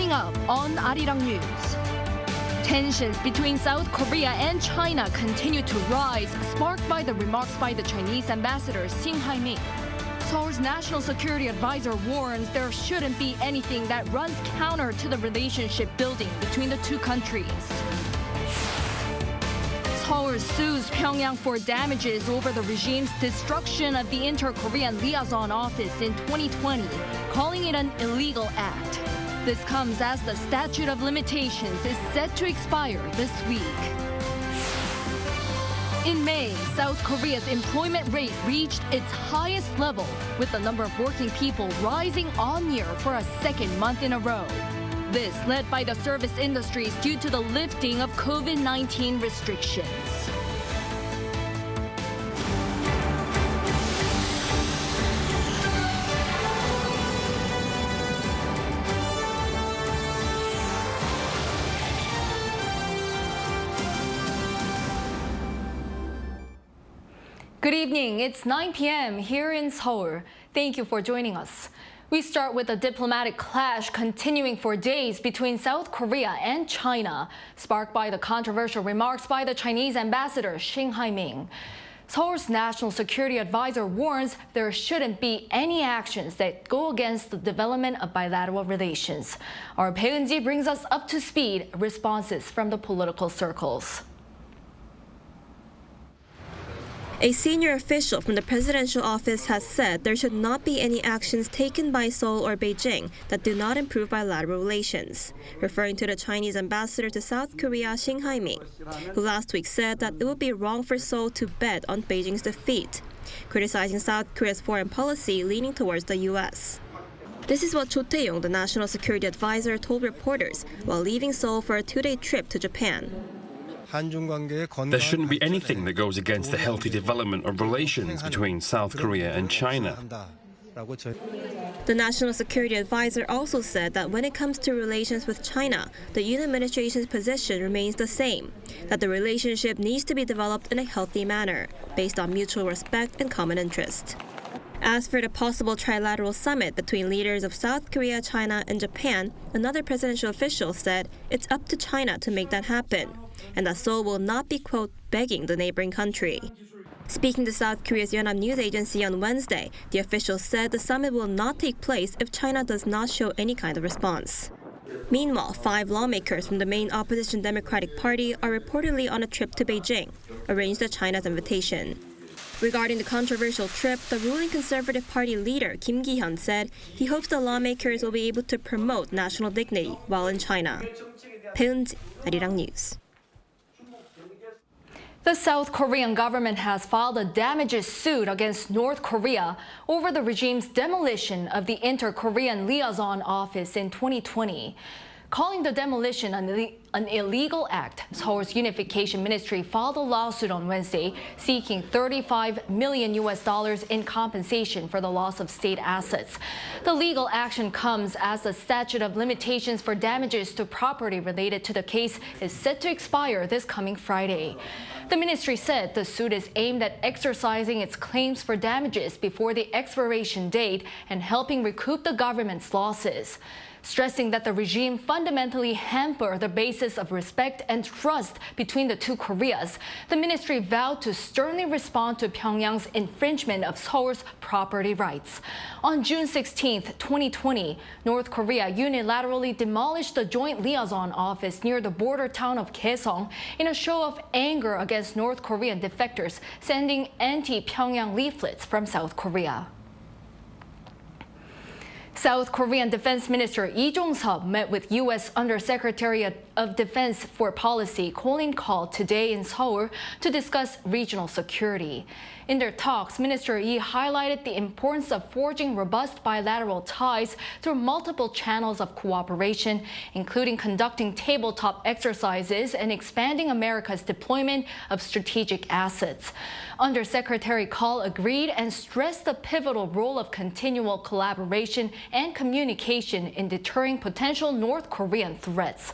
Coming up on Arirang News. Tensions between South Korea and China continue to rise, sparked by the remarks by the Chinese ambassador Shin Hai-ming. Seoul's national security advisor warns there shouldn't be anything that runs counter to the relationship building between the two countries. Seoul sues Pyongyang for damages over the regime's destruction of the Inter-Korean Liaison office in 2020, calling it an illegal act. This comes as the statute of limitations is set to expire this week. In May, South Korea's employment rate reached its highest level, with the number of working people rising on year for a second month in a row. This led by the service industries due to the lifting of COVID-19 restrictions. Good evening. It's 9 p.m. here in Seoul. Thank you for joining us. We start with a diplomatic clash continuing for days between South Korea and China, sparked by the controversial remarks by the Chinese ambassador Shin Hai-ming. Seoul's national security advisor warns there shouldn't be any actions that go against the development of bilateral relations. Our Bae Eun-ji brings us up to speed responses from the political circles. A senior official from the presidential office has said there should not be any actions taken by Seoul or Beijing that do not improve bilateral relations, referring to the Chinese ambassador to South Korea, Shin Hai-ming, who last week said that it would be wrong for Seoul to bet on Beijing's defeat, criticizing South Korea's foreign policy leaning towards the U.S. This is what Cho Tae-yong, the national security advisor, told reporters while leaving Seoul for a two-day trip to Japan. There shouldn't be anything that goes against the healthy development of relations between South Korea and China. The national security advisor also said that when it comes to relations with China, the Yoon administration's position remains the same, that the relationship needs to be developed in a healthy manner, based on mutual respect and common interest. As for the possible trilateral summit between leaders of South Korea, China, and Japan, another presidential official said it's up to China to make that happen, and that Seoul will not be, quote, begging the neighboring country. Speaking to South Korea's Yonhap news agency on Wednesday, the official said the summit will not take place if China does not show any kind of response. Meanwhile, 5 lawmakers from the main opposition Democratic Party are reportedly on a trip to Beijing, arranged at China's invitation. Regarding the controversial trip, the ruling Conservative Party leader Kim Ki-hyun said he hopes the lawmakers will be able to promote national dignity while in China. Bae Eun-ji, Arirang News. The South Korean government has filed a damages suit against North Korea over the regime's demolition of the Inter-Korean Liaison office in 2020. Calling the demolition an illegal act, Seoul's Unification Ministry filed a lawsuit on Wednesday seeking $35 million in compensation for the loss of state assets. The legal action comes as the statute of limitations for damages to property related to the case is set to expire this coming Friday. The ministry said the suit is aimed at exercising its claims for damages before the expiration date and helping recoup the government's losses. Stressing that the regime fundamentally hampered the basis of respect and trust between the two Koreas, the ministry vowed to sternly respond to Pyongyang's infringement of Seoul's property rights. On June 16, 2020, North Korea unilaterally demolished the joint liaison office near the border town of Kaesong in a show of anger against North Korean defectors sending anti-Pyongyang leaflets from South Korea. South Korean Defense Minister Lee Jong-sub met with U.S. Undersecretary of Defense for Policy Colin Kahl today in Seoul to discuss regional security. In their talks, Minister Lee highlighted the importance of forging robust bilateral ties through multiple channels of cooperation, including conducting tabletop exercises and expanding America's deployment of strategic assets. Undersecretary Kahl agreed and stressed the pivotal role of continual collaboration and communication in deterring potential North Korean threats.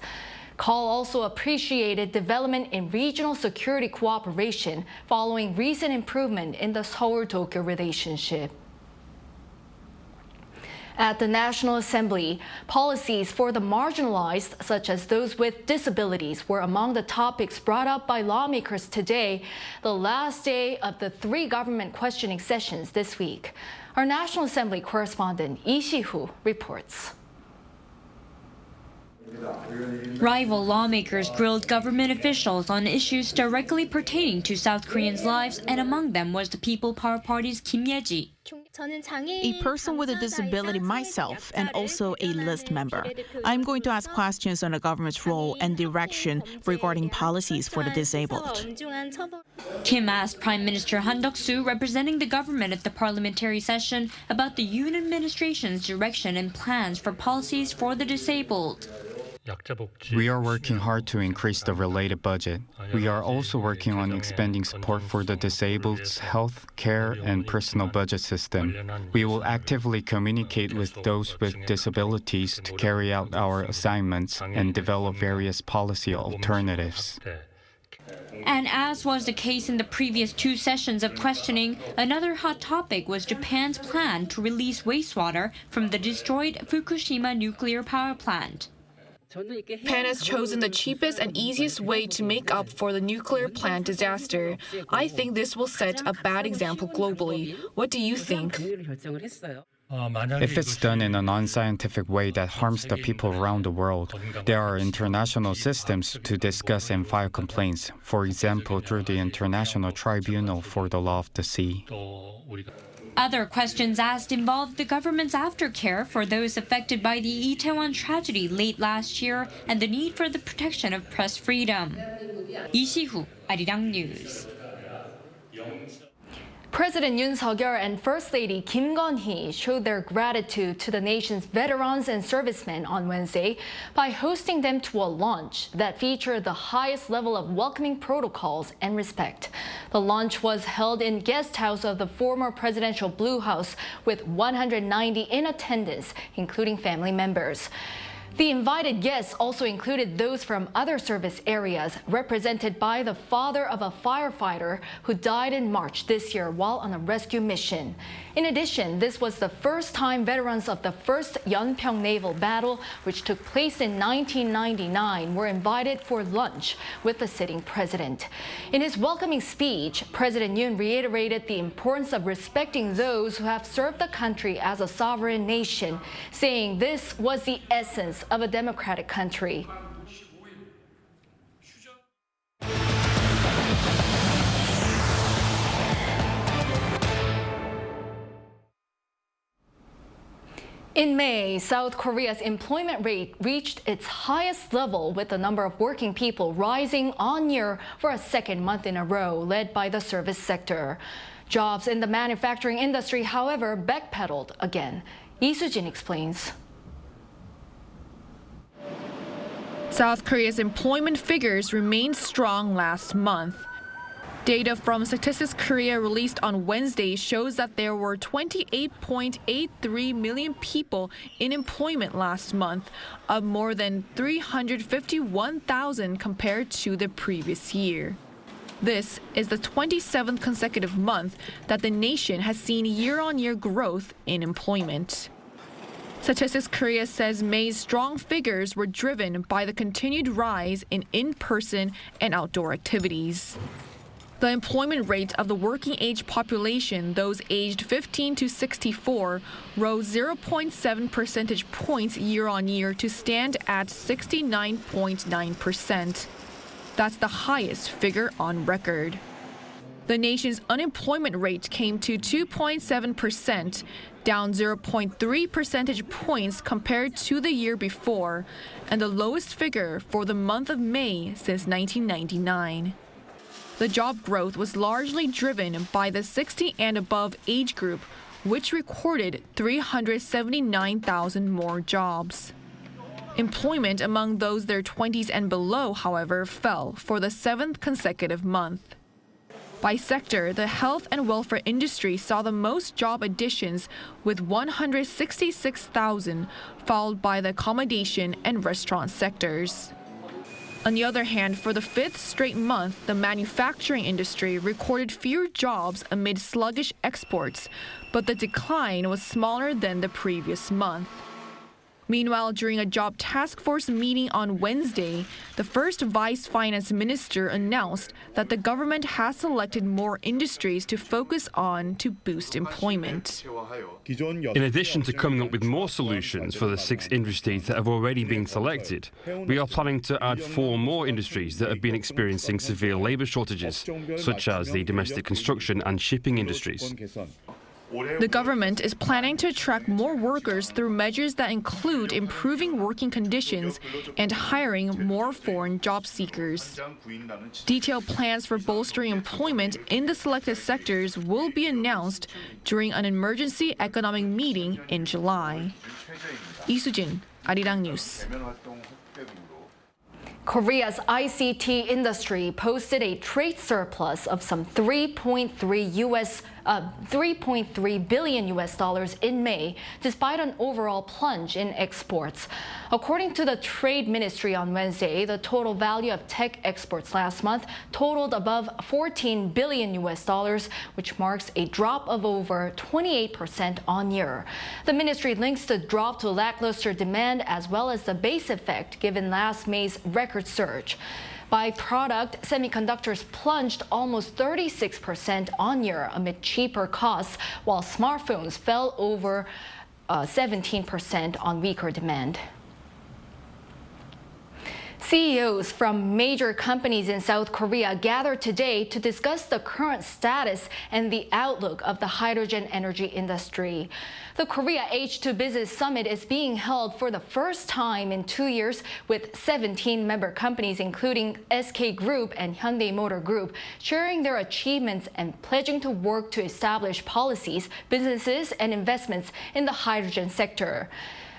Kahl also appreciated development in regional security cooperation following recent improvement in the Seoul-Tokyo relationship. At the National Assembly, policies for the marginalized, such as those with disabilities, were among the topics brought up by lawmakers today, the last day of the 3 government questioning sessions this week. Our National Assembly correspondent Lee Si-hoo reports. Rival lawmakers grilled government officials on issues directly pertaining to South Koreans' lives, and among them was the People Power Party's Kim Ye-ji. A person with a disability myself and also a list member. I'm going to ask questions on the government's role and direction regarding policies for the disabled. Kim asked Prime Minister Han Duck-soo, representing the government at the parliamentary session, about the Yoon administration's direction and plans for policies for the disabled. We are working hard to increase the related budget. We are also working on expanding support for the disabled's health, care, and personal budget system. We will actively communicate with those with disabilities to carry out our assignments and develop various policy alternatives. And as was the case in the previous 2 sessions of questioning, another hot topic was Japan's plan to release wastewater from the destroyed Fukushima nuclear power plant. Japan has chosen the cheapest and easiest way to make up for the nuclear plant disaster. I think this will set a bad example globally. What do you think? If it's done in a non-scientific way that harms the people around the world, there are international systems to discuss and file complaints, for example, through the International Tribunal for the Law of the Sea. Other questions asked involved the government's aftercare for those affected by the Itaewon tragedy late last year and the need for the protection of press freedom. Lee Si-hoo, Arirang News. President Yoon and First Lady Kim Gun-hee showed their gratitude to the nation's veterans and servicemen on Wednesday by hosting them to a lunch that featured the highest level of welcoming protocols and respect. The lunch was held in guest house of the former presidential Blue House with 190 in attendance, including family members. The invited guests also included those from other service areas, represented by the father of a firefighter who died in March this year while on a rescue mission. In addition, this was the first time veterans of the first Yeonpyeong Naval Battle, which took place in 1999, were invited for lunch with the sitting president. In his welcoming speech, President Yoon reiterated the importance of respecting those who have served the country as a sovereign nation, saying this was the essence of a democratic country. In May, South Korea's employment rate reached its highest level, with the number of working people rising on-year for a second month in a row, led by the service sector. Jobs in the manufacturing industry, however, backpedaled again. Lee Soo-jin explains. South Korea's employment figures remained strong last month. Data from Statistics Korea released on Wednesday shows that there were 28.83 million people in employment last month, up more than 351,000 compared to the previous year. This is the 27th consecutive month that the nation has seen year-on-year growth in employment. Statistics Korea says May's strong figures were driven by the continued rise in in-person and outdoor activities. The employment rate of the working age population, those aged 15 to 64, rose 0.7 percentage points year-on-year to stand at 69.9%. That's the highest figure on record. The nation's unemployment rate came to 2.7%, down 0.3 percentage points compared to the year before, and the lowest figure for the month of May since 1999. The job growth was largely driven by the 60 and above age group, which recorded 379,000 more jobs. Employment among those their 20s and below, however, fell for the 7th consecutive month. By sector, the health and welfare industry saw the most job additions with 166,000, followed by the accommodation and restaurant sectors. On the other hand, for the fifth straight month, the manufacturing industry recorded fewer jobs amid sluggish exports, but the decline was smaller than the previous month. Meanwhile, during a job task force meeting on Wednesday, the first vice finance minister announced that the government has selected more industries to focus on to boost employment. In addition to coming up with more solutions for the 6 industries that have already been selected, we are planning to add 4 more industries that have been experiencing severe labour shortages, such as the domestic construction and shipping industries. The government is planning to attract more workers through measures that include improving working conditions and hiring more foreign job seekers. Detailed plans for bolstering employment in the selected sectors will be announced during an emergency economic meeting in July. 이수진, Arirang News. Korea's ICT industry posted a trade surplus of some $3.3 billion in May, despite an overall plunge in exports. According to the Trade Ministry on Wednesday, the total value of tech exports last month totaled above $14 billion, which marks a drop of over 28% on year. The ministry links the drop to lackluster demand as well as the base effect given last May's record surge. By product, semiconductors plunged almost 36% on year amid cheaper costs, while smartphones fell over 17% on weaker demand. CEOs from major companies in South Korea gathered today to discuss the current status and the outlook of the hydrogen energy industry. The Korea H2 Business Summit is being held for the first time in 2 years with 17 member companies, including SK Group and Hyundai Motor Group, sharing their achievements and pledging to work to establish policies, businesses, and investments in the hydrogen sector.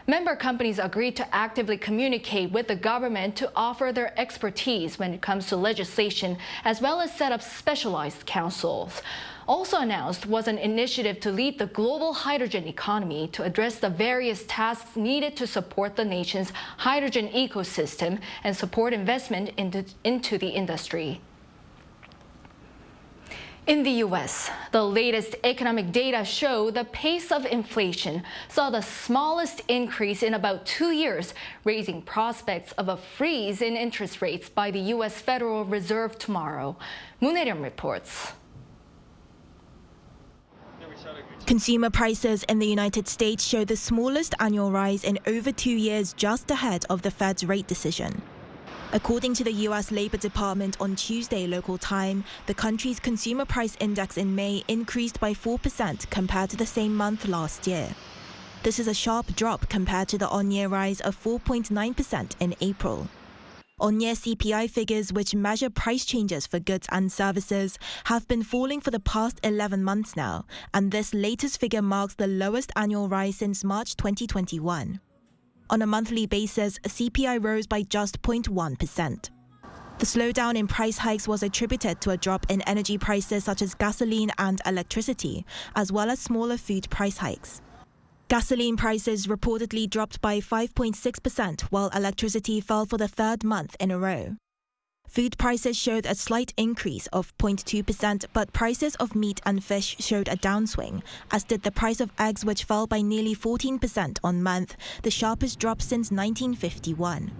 Member companies agreed to actively communicate with the government to offer their expertise when it comes to legislation, as well as set up specialized councils. Also announced was an initiative to lead the global hydrogen economy to address the various tasks needed to support the nation's hydrogen ecosystem and support investment into the industry. In the U.S., the latest economic data show the pace of inflation saw the smallest increase in about 2 years, raising prospects of a freeze in interest rates by the U.S. Federal Reserve tomorrow. Moon Hae-ryung reports. Consumer prices in the United States show the smallest annual rise in over 2 years, just ahead of the Fed's rate decision. According to the U.S. Labor Department on Tuesday local time, the country's consumer price index in May increased by 4% compared to the same month last year. This is a sharp drop compared to the on-year rise of 4.9% in April. On-year CPI figures, which measure price changes for goods and services, have been falling for the past 11 months now, and this latest figure marks the lowest annual rise since March 2021. On a monthly basis, CPI rose by just 0.1%. The slowdown in price hikes was attributed to a drop in energy prices such as gasoline and electricity, as well as smaller food price hikes. Gasoline prices reportedly dropped by 5.6%, while electricity fell for the third month in a row. Food prices showed a slight increase of 0.2%, but prices of meat and fish showed a downswing, as did the price of eggs, which fell by nearly 14% on month, the sharpest drop since 1951.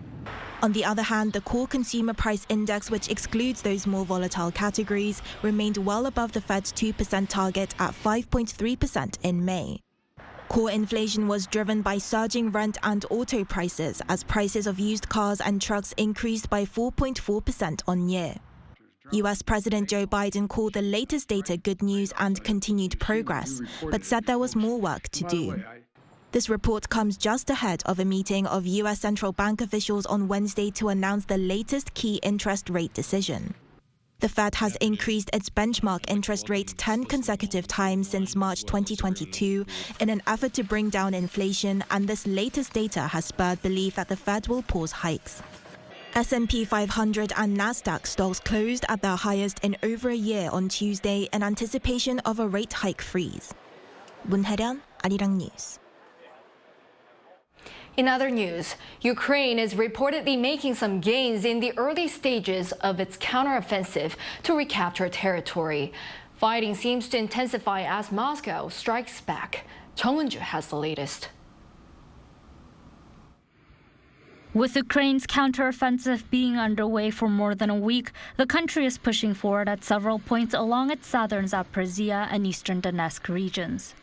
On the other hand, the core consumer price index, which excludes those more volatile categories, remained well above the Fed's 2% target at 5.3% in May. Core inflation was driven by surging rent and auto prices, as prices of used cars and trucks increased by 4.4% on year. US President Joe Biden called the latest data good news and continued progress, but said there was more work to do. This report comes just ahead of a meeting of US central bank officials on Wednesday to announce the latest key interest rate decision. The Fed has increased its benchmark interest rate 10 consecutive times since March 2022 in an effort to bring down inflation, and this latest data has spurred belief that the Fed will pause hikes. S&P 500 and Nasdaq stocks closed at their highest in over a year on Tuesday in anticipation of a rate hike freeze. Moon Hae-ryung, Arirang News. In other news, Ukraine is reportedly making some gains in the early stages of its counteroffensive to recapture territory. Fighting seems to intensify as Moscow strikes back. Chung Eun-ju has the latest. With Ukraine's counteroffensive being underway for more than a week, the country is pushing forward at several points along its southern Zaporizhia and eastern Donetsk regions.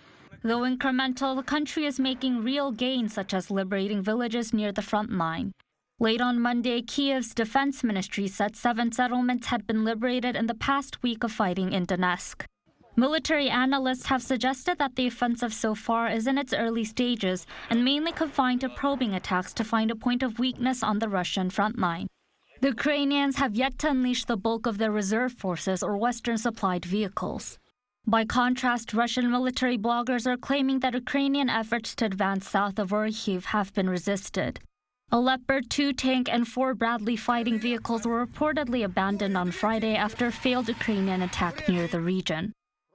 Though incremental, the country is making real gains, such as liberating villages near the front line. Late on Monday, Kiev's defense ministry said 7 settlements had been liberated in the past week of fighting in Donetsk. Military analysts have suggested that the offensive so far is in its early stages and mainly confined to probing attacks to find a point of weakness on the Russian front line. The Ukrainians have yet to unleash the bulk of their reserve forces or Western-supplied vehicles. By contrast, Russian military bloggers are claiming that Ukrainian efforts to advance south of Orikhiv have been resisted. A Leopard 2 tank and 4 Bradley fighting vehicles were reportedly abandoned on Friday after a failed Ukrainian attack near the region.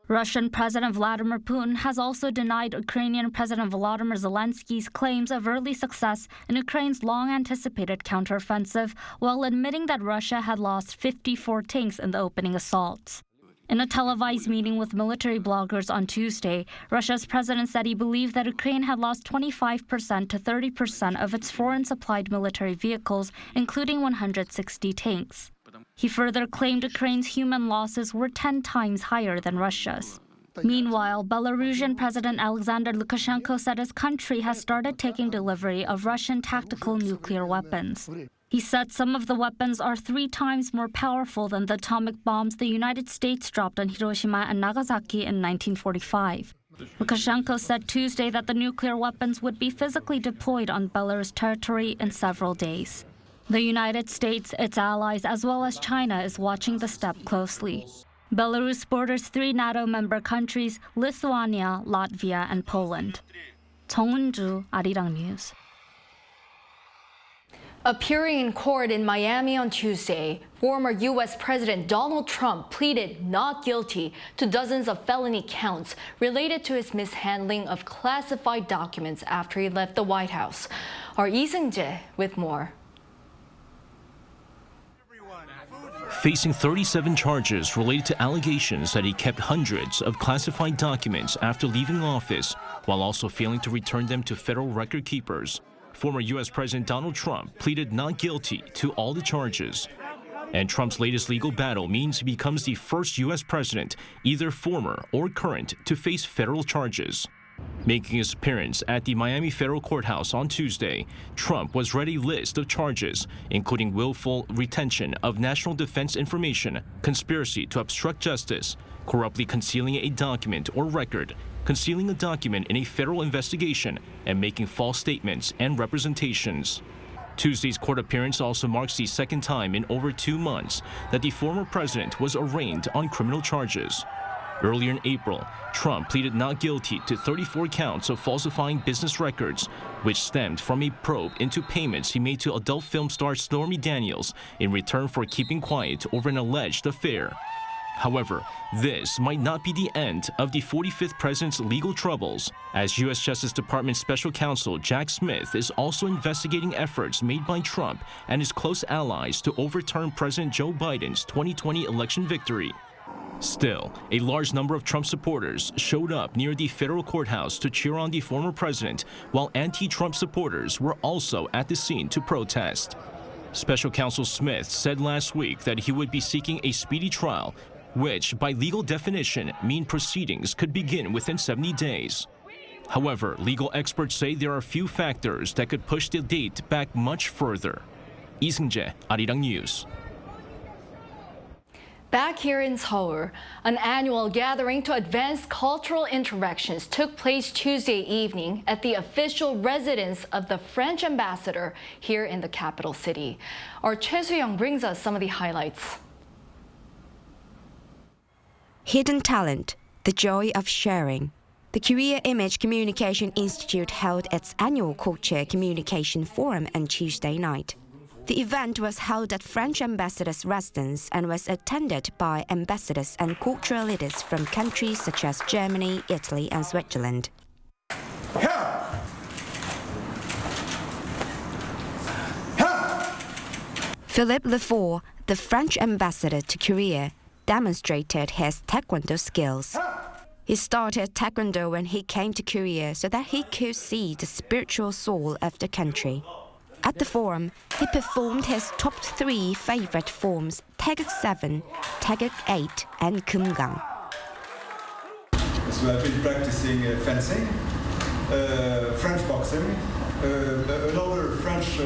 Russian President Vladimir Putin has also denied Ukrainian President Volodymyr Zelensky's claims of early success in Ukraine's long-anticipated counteroffensive, while admitting that Russia had lost 54 tanks in the opening assaults. In a televised meeting with military bloggers on Tuesday, Russia's president said he believed that Ukraine had lost 25% to 30% of its foreign-supplied military vehicles, including 160 tanks. He further claimed Ukraine's human losses were 10 times higher than Russia's. Meanwhile, Belarusian President Alexander Lukashenko said his country has started taking delivery of Russian tactical nuclear weapons. He said some of the weapons are 3 times more powerful than the atomic bombs the United States dropped on Hiroshima and Nagasaki in 1945. Lukashenko said Tuesday that the nuclear weapons would be physically deployed on Belarus territory in several days. The United States, its allies, as well as China is watching the step closely. Belarus borders 3 NATO member countries, Lithuania, Latvia, and Poland. Chung Eun-ju, Arirang News. Appearing in court in Miami on Tuesday, former U.S. President Donald Trump pleaded not guilty to dozens of felony counts related to his mishandling of classified documents after he left the White House. Our Lee Seung-jae with more. Facing 37 charges related to allegations that he kept hundreds of classified documents after leaving office, while also failing to return them to federal record keepers, former U.S. President Donald Trump pleaded not guilty to all the charges. And Trump's latest legal battle means he becomes the first U.S. president, either former or current, to face federal charges. Making his appearance at the Miami federal courthouse on Tuesday, Trump was read a list of charges, including willful retention of national defense information, conspiracy to obstruct justice, corruptly concealing a document or record, concealing a document in a federal investigation, and making false statements and representations. Tuesday's court appearance also marks the second time in over 2 months that the former president was arraigned on criminal charges. Earlier in April, Trump pleaded not guilty to 34 counts of falsifying business records, which stemmed from a probe into payments he made to adult film star Stormy Daniels in return for keeping quiet over an alleged affair. However, this might not be the end of the 45th president's legal troubles, as U.S. Justice Department Special Counsel Jack Smith is also investigating efforts made by Trump and his close allies to overturn President Joe Biden's 2020 election victory. Still, a large number of Trump supporters showed up near the federal courthouse to cheer on the former president, while anti-Trump supporters were also at the scene to protest. Special Counsel Smith said last week that he would be seeking a speedy trial, which, by legal definition, mean proceedings could begin within 70 days. However, legal experts say there are few factors that could push the date back much further. Lee Seung-jae, Arirang News. Back here in Seoul, an annual gathering to advance cultural interactions took place Tuesday evening at the official residence of the French ambassador here in the capital city. Our Choi Soo-young brings us some of the highlights. Hidden talent, the joy of sharing. The Korea Image Communication Institute held its annual Culture Communication Forum on Tuesday night. The event was held at French ambassador's residence and was attended by ambassadors and cultural leaders from countries such as Germany, Italy, and Switzerland. Philippe Lefort, the French ambassador to Korea, demonstrated his taekwondo skills. He started taekwondo when he came to Korea so that he could see the spiritual soul of the country. At the forum, he performed his top 3 favorite forms, Taeguk 7, Taeguk 8, and Kumgang. So I've been practicing fencing, French boxing, another French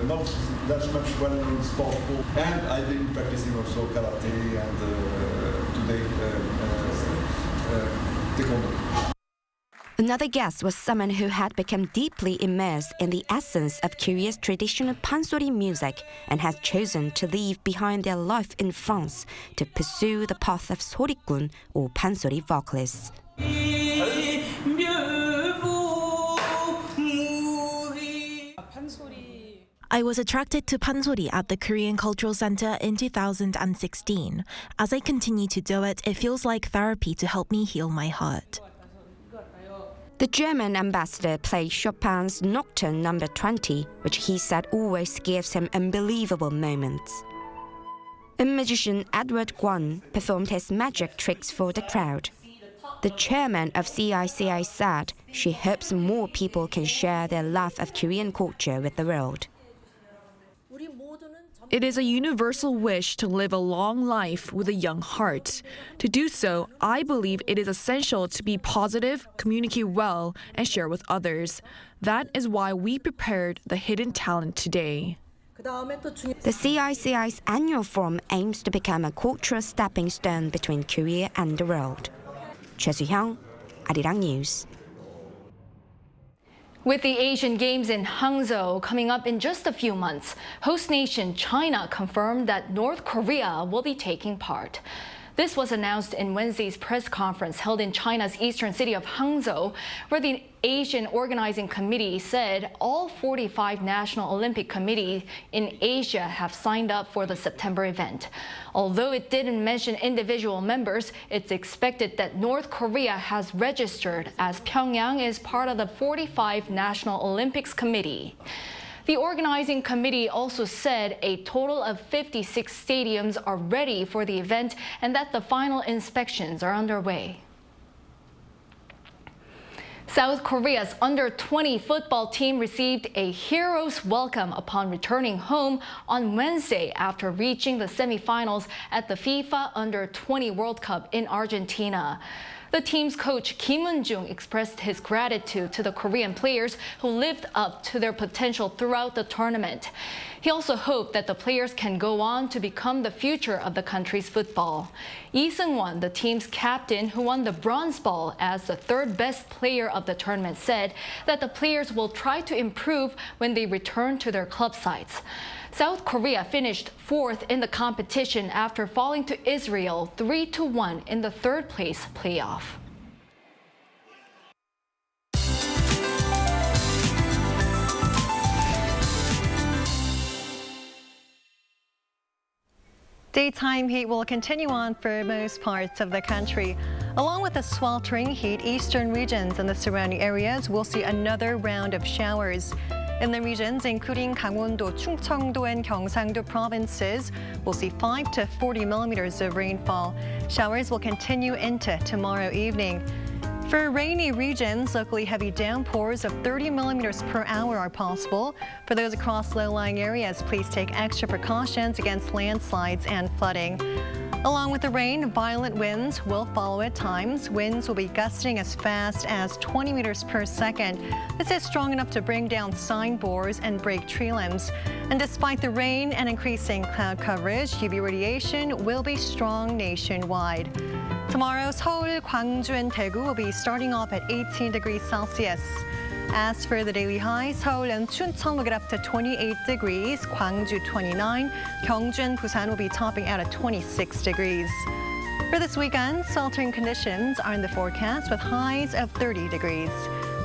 not that much well-known sport, and I've been practicing also karate and today taekwondo. Another guest was someone who had become deeply immersed in the essence of Korea's traditional pansori music and had chosen to leave behind their life in France to pursue the path of sorikgun or pansori vocalists. I was attracted to pansori at the Korean Cultural Center in 2016. As I continue to do it, it feels like therapy to help me heal my heart. The German ambassador played Chopin's Nocturne No. 20, which he said always gives him unbelievable moments. And magician Edward Guan performed his magic tricks for the crowd. The chairman of CICI said she hopes more people can share their love of Korean culture with the world. It is a universal wish to live a long life with a young heart. To do so, I believe it is essential to be positive, communicate well, and share with others. That is why we prepared the Hidden Talent today. The CICI's annual forum aims to become a cultural stepping stone between Korea and the world. Choi Soo-hyung, Arirang News. With the Asian Games in Hangzhou coming up in just a few months, host nation China confirmed that North Korea will be taking part. This was announced in Wednesday's press conference held in China's eastern city of Hangzhou, where the Asian Organizing Committee said all 45 national Olympic committees in Asia have signed up for the September event. Although it didn't mention individual members, it's expected that North Korea has registered as Pyongyang is part of the 45 National Olympics Committee. The organizing committee also said a total of 56 stadiums are ready for the event and that the final inspections are underway. South Korea's under-20 football team received a hero's welcome upon returning home on Wednesday after reaching the semifinals at the FIFA Under-20 World Cup in Argentina. The team's coach Kim Eun-jung expressed his gratitude to the Korean players who lived up to their potential throughout the tournament. He also hoped that the players can go on to become the future of the country's football. Lee Seung-won, the team's captain who won the bronze ball as the third best player of the tournament, said that the players will try to improve when they return to their club sides. South Korea finished fourth in the competition after falling to Israel 3-1 in the third-place playoff. Daytime heat will continue on for most parts of the country. Along with the sweltering heat, eastern regions and the surrounding areas will see another round of showers. In the regions, including Gangwon-do, Chungcheong-do, and Gyeongsang-do provinces, we'll see 5 to 40 millimeters of rainfall. Showers will continue into tomorrow evening. For rainy regions, locally heavy downpours of 30 millimeters per hour are possible. For those across low-lying areas, please take extra precautions against landslides and flooding. Along with the rain, violent winds will follow at times. Winds will be gusting as fast as 20 meters per second. This is strong enough to bring down signboards and break tree limbs. And despite the rain and increasing cloud coverage, UV radiation will be strong nationwide. Tomorrow, Seoul, Gwangju, and Daegu will be starting off at 18 degrees Celsius. As for the daily highs, Seoul and Chuncheon will get up to 28 degrees, Gwangju 29, Gyeongju and Busan will be topping out at 26 degrees. For this weekend, sweltering conditions are in the forecast with highs of 30 degrees.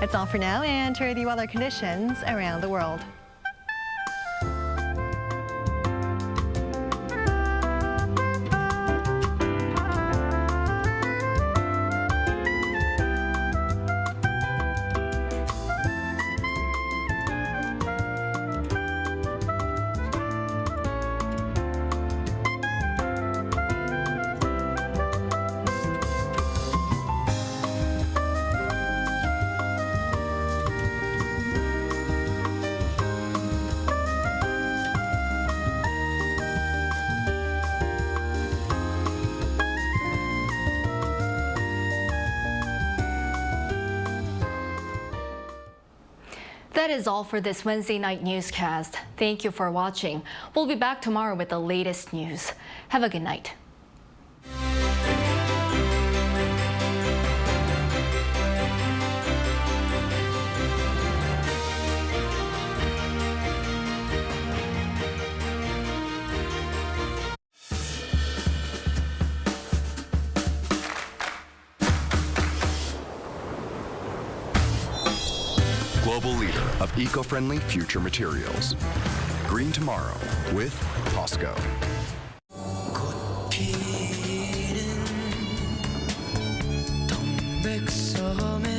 That's all for now, and here are the weather conditions around the world. That is all for this Wednesday night newscast. Thank you for watching. We'll be back tomorrow with the latest news. Have a good night. Global leader of eco-friendly future materials. Green tomorrow with POSCO. 꽃 피는 동백섬에